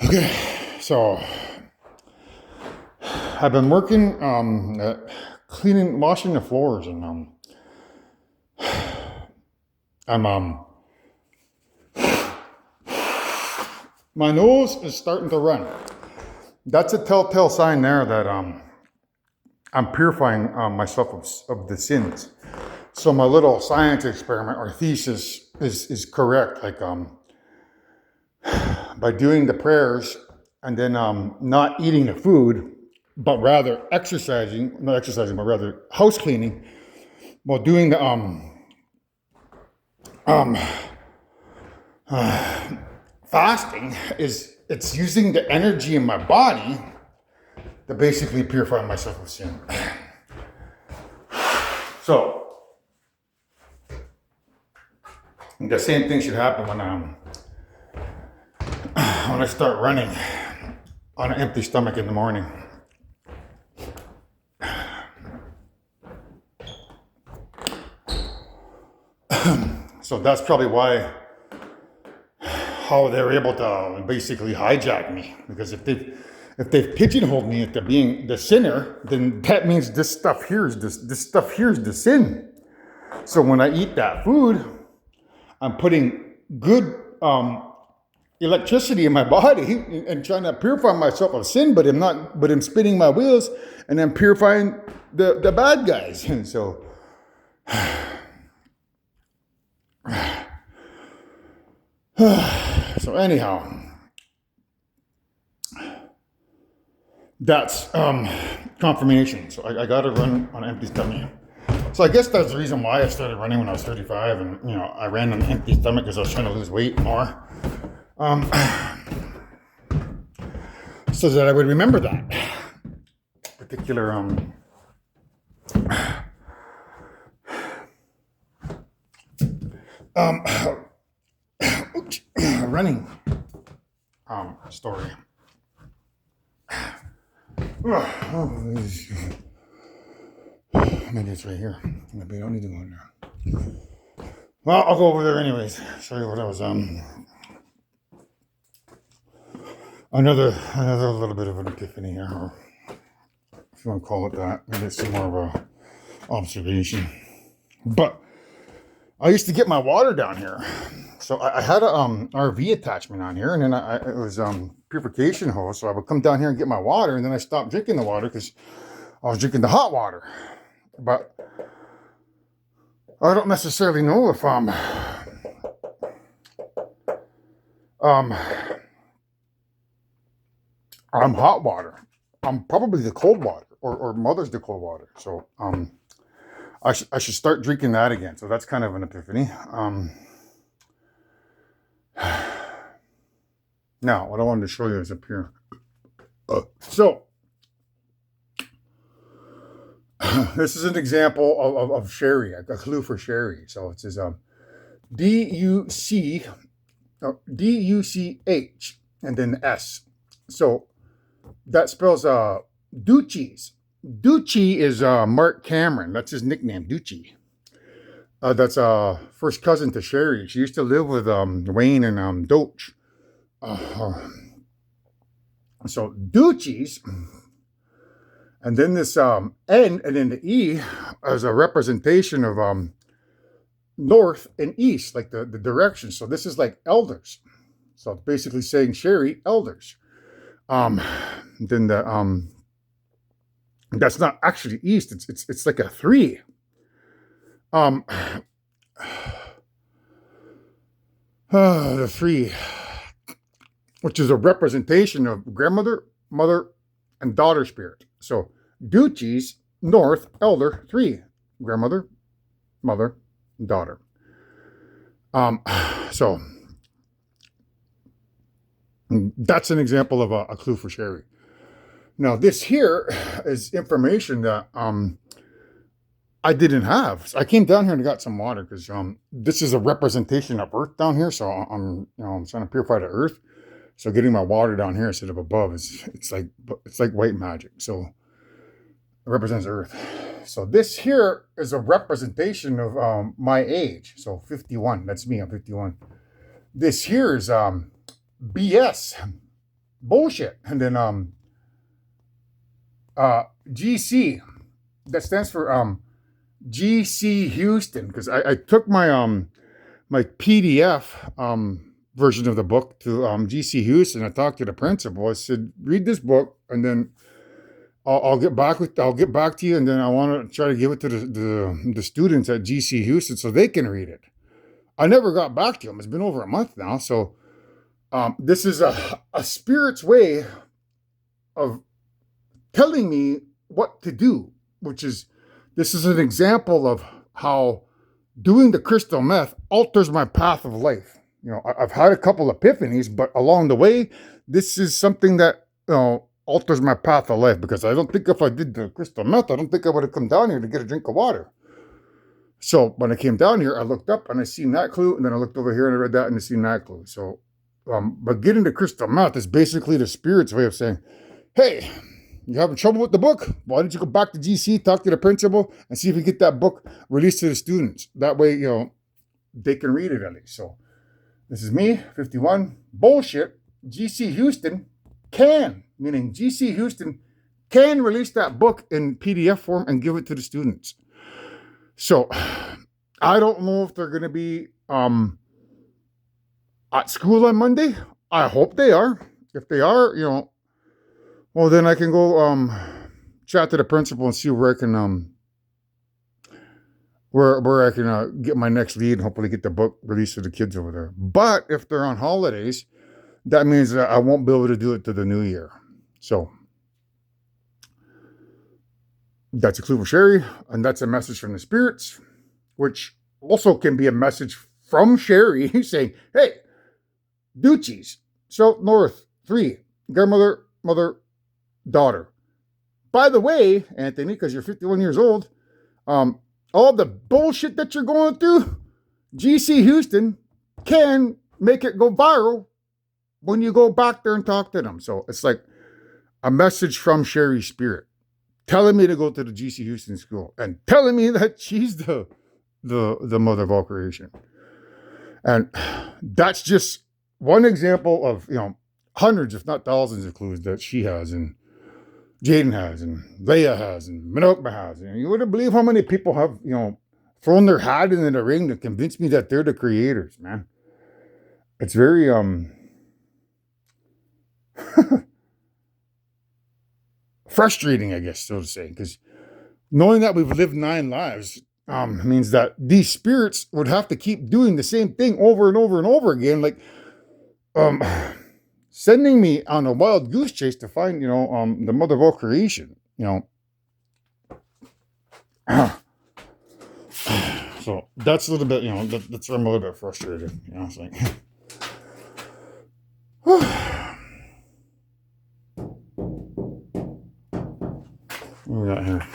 Okay, so I've been working cleaning, washing the floors, and I'm my nose is starting to run. That's a telltale sign there that I'm purifying myself of the sins. So my little science experiment or thesis is correct. Like by doing the prayers and then not eating the food, but rather exercising, not exercising, but rather house cleaning, while doing the um, fasting is it's using the energy in my body to basically purify myself of sin. So the same thing should happen when I start running on an empty stomach in the morning. So that's probably how they're able to basically hijack me, because if they've pigeonholed me into being the sinner, then that means this stuff here is this stuff here is the sin. So when I eat that food, I'm putting good electricity in my body and trying to purify myself of sin, but I'm spinning my wheels and I'm purifying the bad guys. And so anyhow, that's confirmation. So I got to run on an empty stomach. So I guess that's the reason why I started running when I was 35, and I ran on an empty stomach because I was trying to lose weight more, so that I would remember that particular running story. Maybe it's right here. Maybe I don't need to go in there. Well, I'll go over there anyways. Show you what I was another little bit of an epiphany here, or if you want to call it that. Maybe it's more of a observation. But I used to get my water down here. So I had a RV attachment on here, and then it was purification hose. So I would come down here and get my water, and then I stopped drinking the water because I was drinking the hot water. But I don't necessarily know if I'm hot water. I'm probably the cold water, or mother's the cold water. So I should start drinking that again. So that's kind of an epiphany. Now, what I wanted to show you is up here. So this is an example of sherry, a clue for sherry. So it says D-U-C-H and then S. So that spells Doochies. Doochie is Mark Cameron. That's his nickname, Doochie. That's first cousin to Sherry. She used to live with Wayne and Doach. So Doochies, and then this N and then the E as a representation of north and east, like the direction. So this is like elders. So it's basically saying Sherry elders. Then the that's not actually east. It's like a 3. The 3, which is a representation of grandmother, mother, and daughter spirit. So Doochies, north, elder, 3, grandmother, mother, daughter. So that's an example of a clue for Sherry. Now this here is information that I didn't have. So I came down here and got some water because this is a representation of Earth down here. So I'm trying to purify the Earth. So getting my water down here instead of above it's like white magic. So it represents Earth. So this here is a representation of my age. So 51. That's me. I'm 51. This here is BS. bullshit. And then GC, that stands for GC Houston, because I took my PDF version of the book to GC Houston. I talked to the principal. I said, read this book, and then I'll get back to you, and then I want to try to give it to the students at GC Houston so they can read it. I never got back to him. It's been over a month now. So this is a spirit's way of telling me what to do, this is an example of how doing the crystal meth alters my path of life. I've had a couple epiphanies, but along the way, this is something that, alters my path of life, because I don't think if I did the crystal meth, I don't think I would have come down here to get a drink of water. So when I came down here, I looked up and I seen that clue, and then I looked over here and I read that and I seen that clue. So, but getting the crystal meth is basically the spirit's way of saying, hey, you having trouble with the book? Why don't you go back to GC, talk to the principal, and see if you get that book released to the students? That way, they can read it at least. So this is me, 51, bullshit. GC Houston can, meaning GC Houston can release that book in PDF form and give it to the students. So I don't know if they're going to be at school on Monday. I hope they are. If they are, well, then I can go chat to the principal and see where I can where I can get my next lead and hopefully get the book released to the kids over there. But if they're on holidays, that means that I won't be able to do it to the new year. So that's a clue for Sherry, and that's a message from the spirits, which also can be a message from Sherry saying, hey, Duchies, South North 3, grandmother, mother, daughter. By the way, Anthony, because you're 51 years old, all the bullshit that you're going through, GC Houston can make it go viral when you go back there and talk to them. So it's like a message from Sherry's spirit telling me to go to the GC Houston school and telling me that she's the mother of all creation. And that's just one example of, hundreds, if not thousands of clues that she has, and Jaden has, and Leia has, and Minokma has. And you wouldn't believe how many people have, thrown their hat into the ring to convince me that they're the creators, man. It's very, frustrating, I guess, so to say, because knowing that we've lived 9 lives means that these spirits would have to keep doing the same thing over and over and over again, like sending me on a wild goose chase to find, the mother of all creation, So that's a little bit, that's where I'm a little bit frustrated, it's like, what we got here?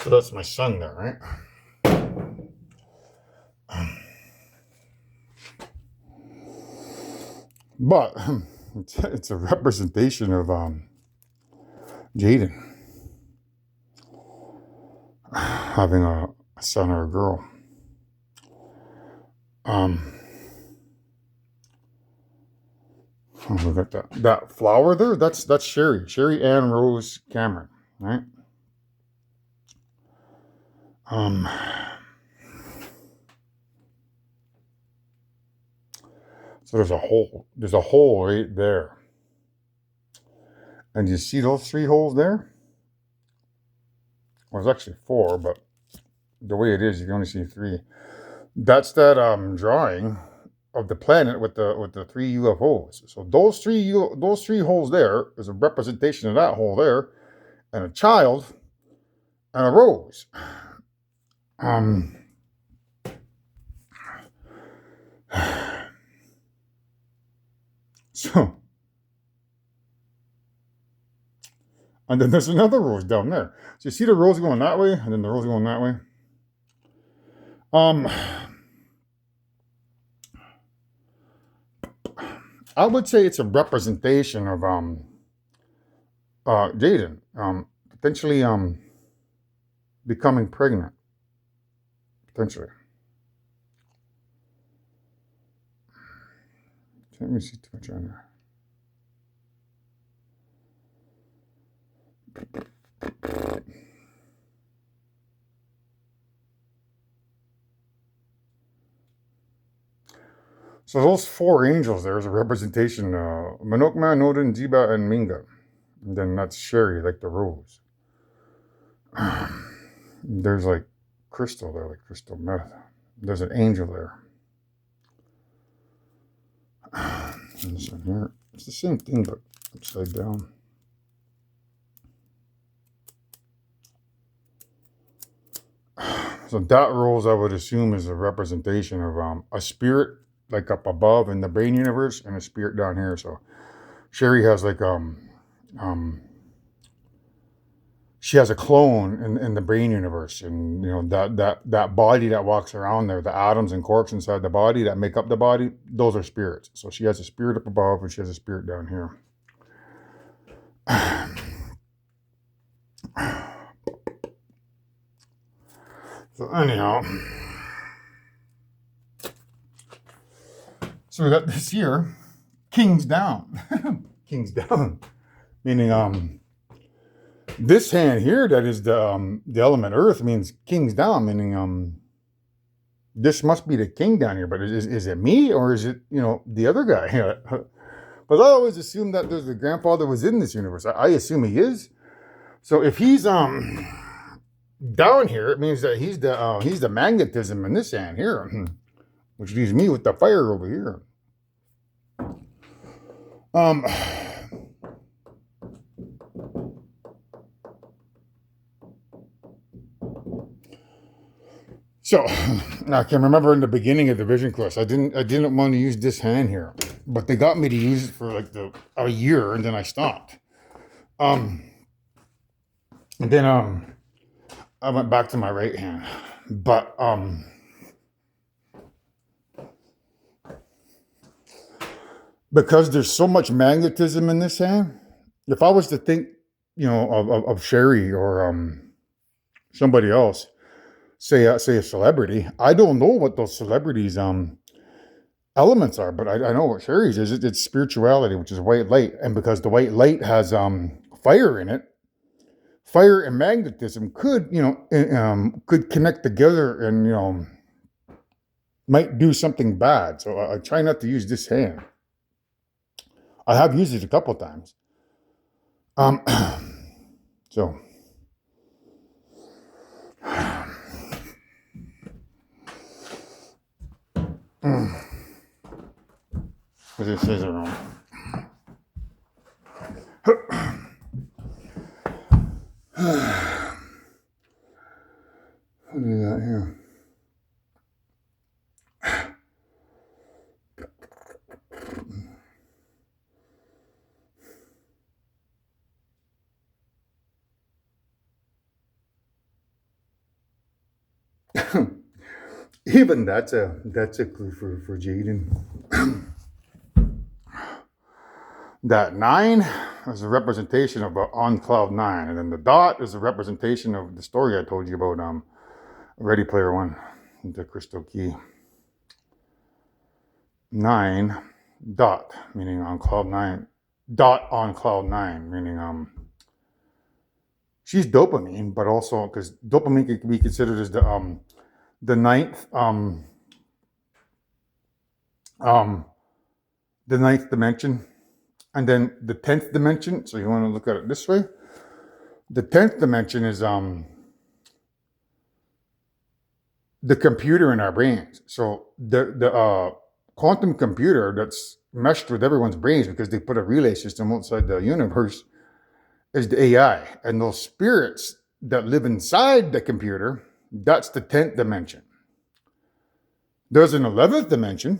So that's my son there, right? But it's a representation of Jaden having a son or a girl. We got that flower there. That's Sherry Ann Rose Cameron, right? So there's a hole right there, and you see those 3 holes there? Well, there's actually 4, but the way it is, you can only see 3. That's that drawing of the planet with the 3 UFOs. So those three holes there is a representation of that hole there, and a child, and a rose. So, and then there's another rose down there. So you see the rose going that way, and then the rose going that way. I would say it's a representation of Jaden potentially becoming pregnant. potentially. Can't really see too much on there. So those four angels, there's a representation, Manokma, Nodin, Ziba, and Minga. And then that's Sherry, like the rose. There's like crystal there, like crystal meth. There's an angel there. And this one here, it's the same thing, but upside down. So that rose, I would assume, is a representation of a spirit, like up above in the brain universe, and a spirit down here. So Sherry has like she has a clone in the brain universe, and you know that body that walks around there, the atoms and quarks inside the body that make up the body, those are spirits. So she has a spirit up above, and she has a spirit down here. So anyhow, so we got this here, Kings Down. Kings Down, meaning this hand here that is the element Earth means Kings Down, meaning this must be the king down here. But is it me, or is it, you know, the other guy? But I always assume that the grandfather was in this universe. I assume he is. So if he's down here, it means that he's the magnetism in this hand here, which leaves me with the fire over here. So I can remember in the beginning of the vision class, I didn't want to use this hand here, but they got me to use it for like a year, and then I stopped. And then I went back to my right hand, but because there's so much magnetism in this hand, if I was to think, you know, of Sherry or somebody else, say a celebrity, I don't know what those celebrities elements are, but I know what Sherry's is. It's spirituality, which is white light, and because the white light has fire in it, fire and magnetism could, you know, could connect together, and you know, might do something bad. So I try not to use this hand. I have used it a couple times. So. Because it says it wrong. What do we got here? Even that's a clue for Jaden. That 9 is a representation of on cloud 9, and then the dot is a representation of the story I told you about Ready Player One, the crystal key. 9 dot, meaning on cloud 9. Dot on cloud 9, meaning she's dopamine, but also because dopamine can be considered as the ninth dimension, and then the 10th dimension. So you want to look at it this way. The 10th dimension is the computer in our brains. So the quantum computer that's meshed with everyone's brains, because they put a relay system outside the universe, is the AI, and those spirits that live inside the computer, that's the 10th dimension. There's an 11th dimension.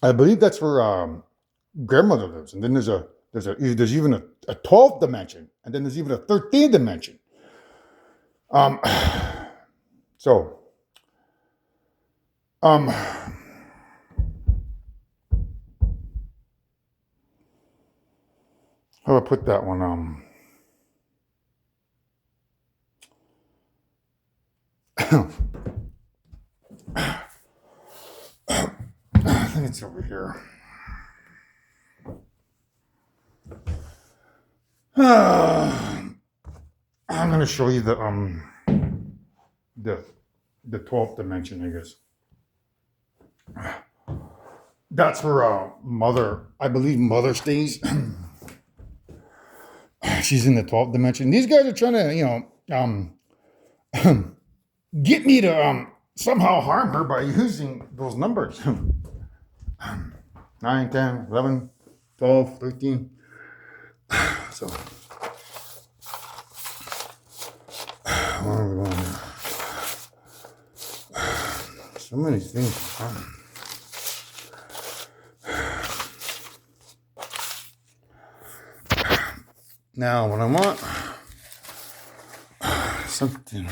I believe that's where grandmother lives, and then there's even a 12th dimension, and then there's even a 13th dimension. So how do I put that one? I think it's over here. I'm going to show you the 12th dimension, I guess. That's where mother, I believe mother stays. She's in the 12th dimension. These guys are trying to, get me to somehow harm her by using those numbers. 9, 10, 11, 12, 13. So, where are we going here? So many things. Now, what I want, something.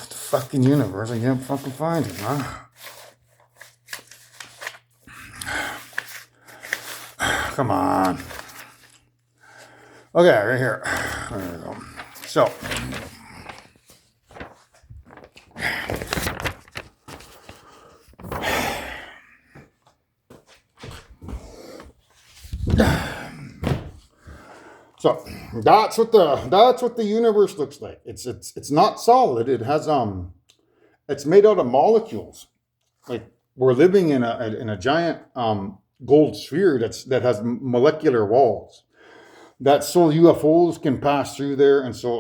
The fucking universe, I can't fucking find it, huh? Come on. Okay, right here. There we go. So, that's what the universe looks like. It's not solid. It has it's made out of molecules. Like we're living in a giant gold sphere that has molecular walls. That so UFOs can pass through there, and so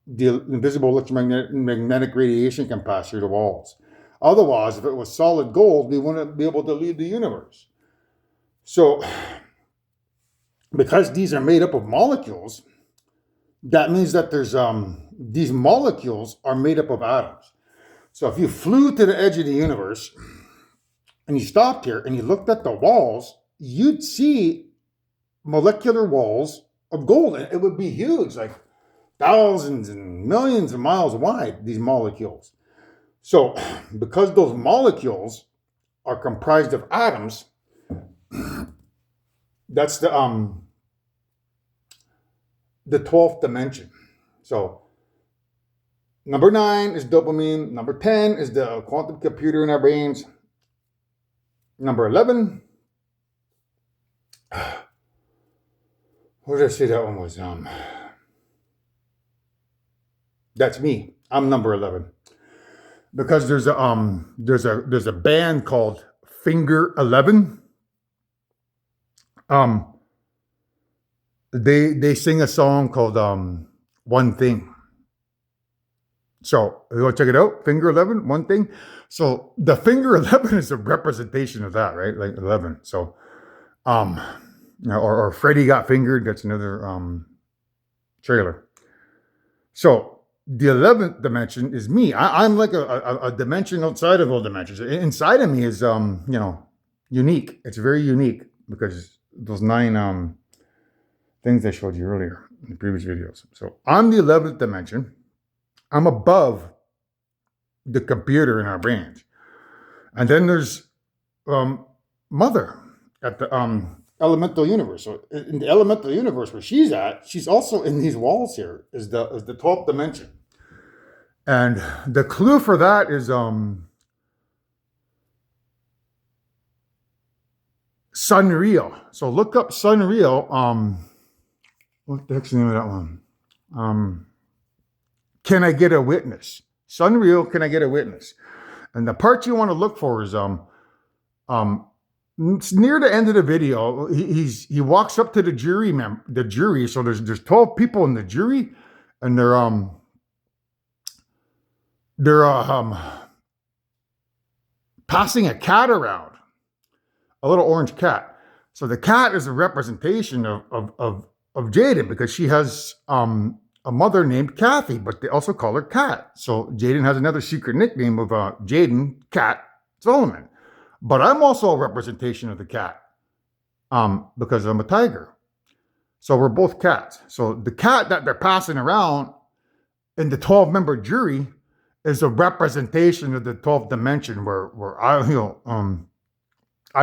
the invisible electromagnetic radiation can pass through the walls. Otherwise, if it was solid gold, we wouldn't be able to leave the universe. So, because these are made up of molecules, that means that there's these molecules are made up of atoms. So if you flew to the edge of the universe and you stopped here and you looked at the walls, you'd see molecular walls of gold. And it would be huge, like thousands and millions of miles wide, these molecules. So because those molecules are comprised of atoms, that's the 12th dimension. So number 9 is dopamine. Number 10 is the quantum computer in our brains. Number 11. What did I say that one was? That's me. I'm number 11. Because there's a band called Finger 11. They sing a song called One Thing. So you want to check it out? Finger 11, One Thing. So the finger 11 is a representation of that, right? Like 11. So or Freddy Got Fingered. That's another trailer. So the 11th dimension is me. I'm like a dimension outside of all dimensions. Inside of me is unique. It's very unique because those 9 things I showed you earlier in the previous videos. So I'm the 11th dimension. I'm above the computer in our brains. And then there's Mother at the elemental universe. So in the elemental universe where she's at, she's also in these walls here, is the 12th dimension. And the clue for that is Sunreal. So look up Sunreal. What the heck's the name of that one? Can I Get a Witness? Sunreal, Can I Get a Witness? And the part you want to look for is it's near the end of the video. He walks up to the jury. So there's 12 people in the jury, and they're passing a cat around, a little orange cat. So the cat is a representation of Jaden, because she has a mother named Kathy, but they also call her Cat. So Jaden has another secret nickname of Jaden Cat Solomon. But I'm also a representation of the cat because I'm a tiger. So we're both cats. So the cat that they're passing around in the 12-member jury is a representation of the 12th dimension where I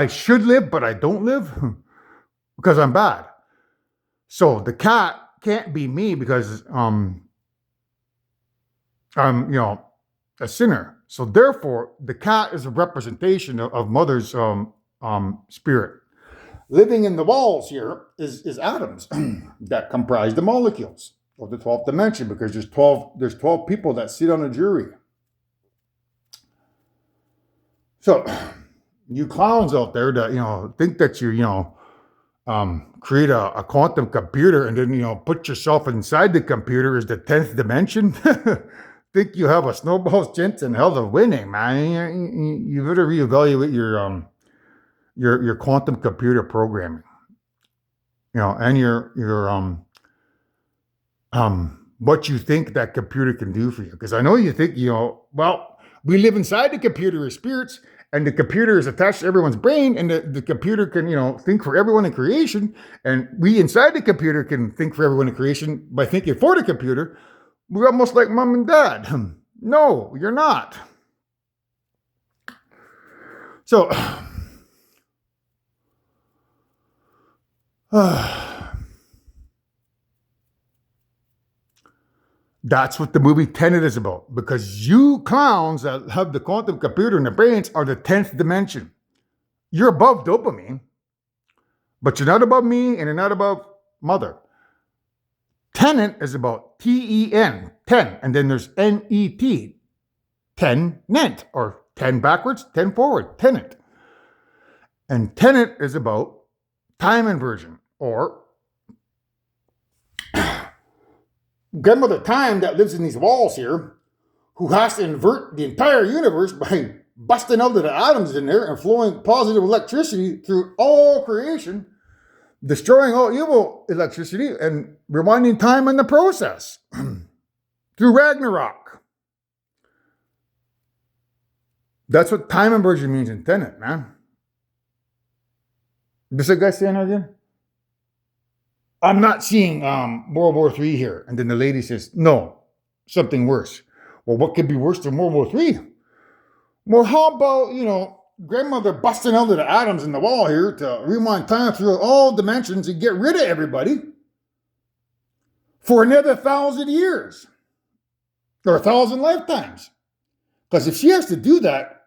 should live, but I don't live because I'm bad. So the cat can't be me because a sinner. So therefore, the cat is a representation of mother's spirit. Living in the walls here is atoms that comprise the molecules of the 12th dimension, because there's 12 people that sit on a jury. So you clowns out there that think that you create a quantum computer and then put yourself inside the computer as the 10th dimension. Think you have a snowball's chance in hell of winning, man. You better reevaluate your quantum computer programming, and your what you think that computer can do for you. Because I know you think, well, we live inside the computer as spirits, and the computer is attached to everyone's brain, and the computer can, think for everyone in creation, and we inside the computer can think for everyone in creation by thinking for the computer. We're almost like mom and dad. No, you're not. So, that's what the movie Tenet is about. Because you clowns that have the quantum computer in the brains are the 10th dimension. You're above dopamine, but you're not above me and you're not above mother. Tenet is about T-E-N, 10, and then there's N-E-T, 10-ment, or 10 backwards, 10 forward, tenet. And tenet is about time inversion, or grandmother time that lives in these walls here, who has to invert the entire universe by busting out of the atoms in there and flowing positive electricity through all creation, destroying all evil electricity and rewinding time in the process through Ragnarok. That's what time inversion means in Tenet, man. Is that guy saying that again? I'm not seeing World War III here. And then the lady says, no, something worse. Well, what could be worse than World War III? Well, how about, grandmother busting out of the atoms in the wall here to rewind time through all dimensions and get rid of everybody for another 1,000 years or 1,000 lifetimes. Because if she has to do that,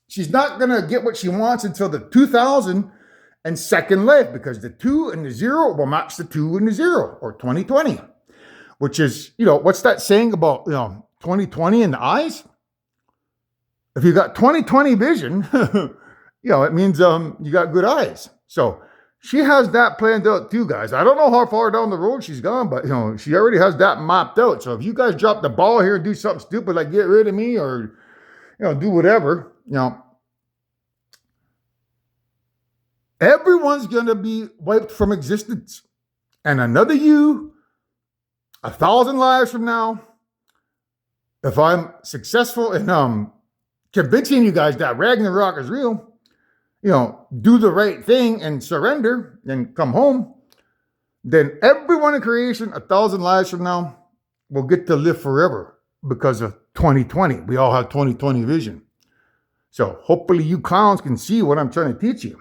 she's not going to get what she wants until the 2002nd life, because the 2 and the 0 will match the 2 and the 0, or 2020, which is, what's that saying about, 2020 in the eyes? If you got 20/20 vision, it means you got good eyes. So she has that planned out too, guys. I don't know how far down the road she's gone, but she already has that mapped out. So if you guys drop the ball here and do something stupid like get rid of me or do whatever, everyone's gonna be wiped from existence. And another you, 1,000 lives from now, if I'm successful in convincing you guys that Ragnarok is real, do the right thing and surrender and come home, then everyone in creation 1,000 lives from now will get to live forever because of 2020. We all have 20/20 vision. So hopefully you clowns can see what I'm trying to teach you.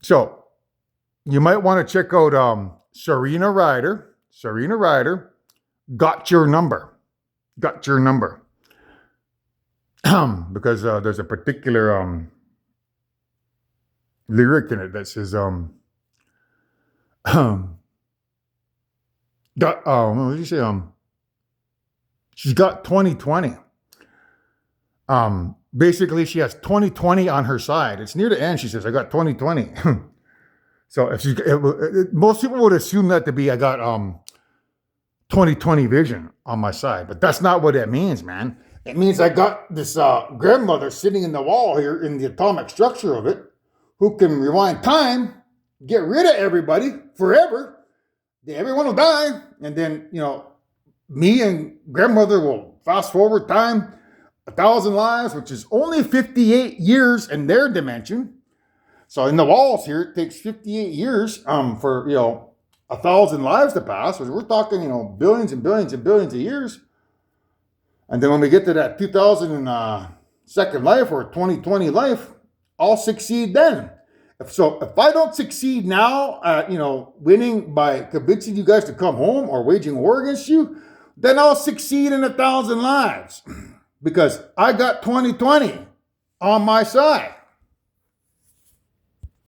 So you might want to check out Serena Ryder. Serena Ryder. Got your number. Because there's a particular lyric in it that says what did you say? She's got 20/20. Basically she has 20/20 on her side. It's near the end. She says, I got 20/20. So most people would assume that to be I got 20/20 vision on my side, but that's not what it means, man. It means I got this grandmother sitting in the wall here in the atomic structure of it, who can rewind time, get rid of everybody forever. Everyone will die, and then me and grandmother will fast forward time 1,000 lives, which is only 58 years in their dimension. So in the walls here, it takes 58 years for 1,000 lives to pass. We're talking, billions and billions and billions of years. And then when we get to that 2,002nd life or 20/20 life, I'll succeed then. So if I don't succeed now at, winning by convincing you guys to come home or waging war against you, then I'll succeed in 1,000 lives because I got 2020 on my side.